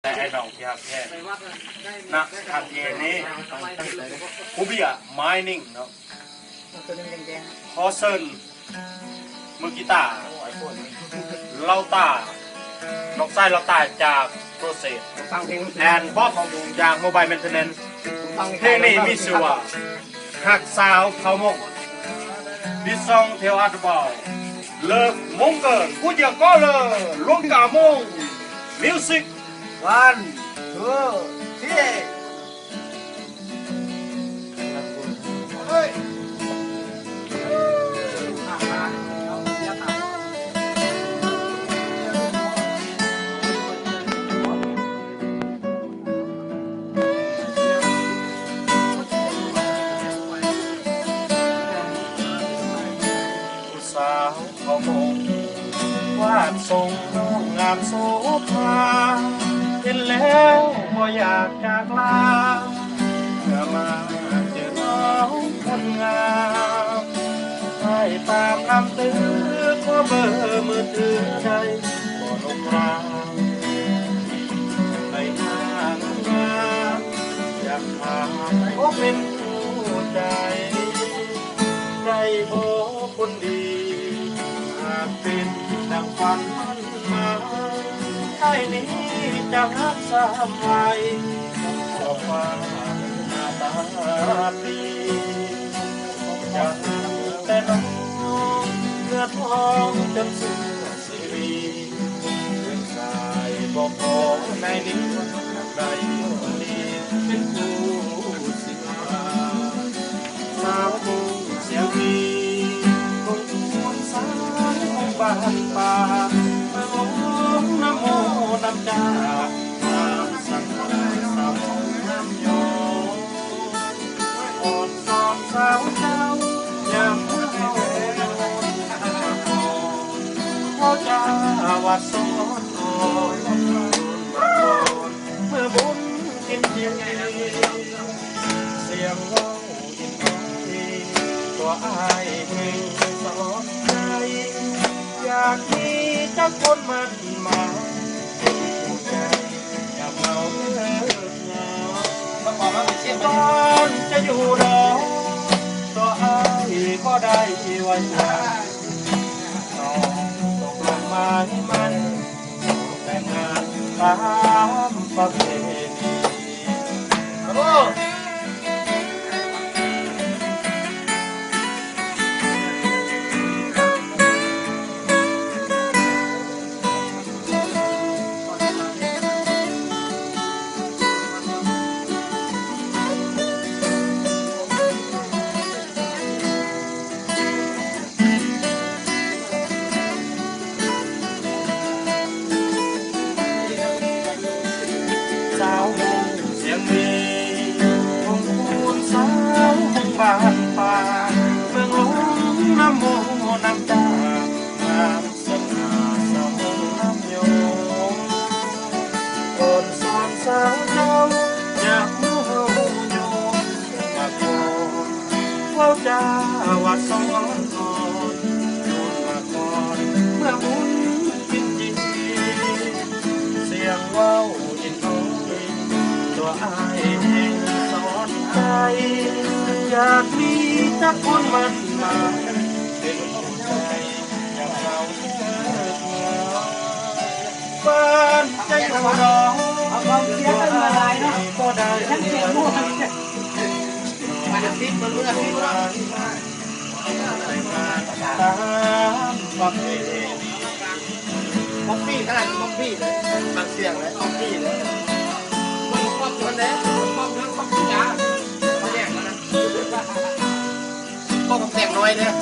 แต่ไอ้น้องที่หักแท้นักทำเย็นนี้ผู้เบี้ยไม้นิ่งเนาะคอเซิร์นมือกีตาร์เล่าตาน้องไส้เล่าตาจากโปรเซสแอนบ๊อบจากโมบายเมนเทนเนนเพลงนี้มีชื่อว่าหักสาวเขามงดิซองเทวอัตบอลเลิกมงเกินผู้เดียวก็เลยลงกามงมิวสิก1 2 3เฮ้ยสาวเขามงวาดทรงน้องงามโสภาเห็นแล้วก็อยากจากลาเมื่อมาเจอน้องคนงามให้ตามลำตื้อขอเบอร์มือถือใจบ่ลงรางในหน้างามอยากถามโอ้เป็นผู้ใจได้บ่คนดีหากเป็นดังฝันมาไอ้นี้จะรักษาไว้ขอฟ้าหน้าตาปีจะแต่น้องเนื้อทองจนเสื้อสีรีเรื่องสายบอกขอในนี้ใดคนดีเป็นผู้สิมาสาวผู้เสียวีคนสายของบ้านป่าน้ำโมน้ำจาน้ำสังสาวน้ำโยอ่อนสอนสาวเจ้ายามเมื่อเขาพ่อจ้าวัดสอนอ่อนเมื่อบุญกินเพียงเสียงร้องอินทรีตัวอายเพ่งสอนใจอยากมีจักคนมันมาผู้ใจอยากเอาเลิกงานตอนจะอยู่รอตัวอายก็ได้ไว้วางน้องตกลงมาให้มันแต่งงานตามประเพณีสาวมงเสียงมีคงคูณสาวคงบ้านป่าเมืองหลวงน้ำโมน้ำตางามสง่าสาวมงน้ำโยอ่อนสอนสาวเจ้าอยากมูโยมาโกว่าจ้าวัดสอนอ่อนโยนมาก่อนเมื่อบุญกินจีเสียงว่าวอินโนตัวอายเองสอนใจอยากมีจักคนมันมาเป็นผู้ใจอยากเราเลิกงานบ้านใจหัวร้องตัวอายก็ได้มันจะติดมันเมื่อที่ว่าแต่งงานตามประเพณีม็อบบี้ขนาดม็อบบี้เลยบางเสียงเลยม็อบบี้เลยคนเนี้ยป้อมทั้งป้อมยาเขาแยกมานะป้อมแตงน้อยเนี่ย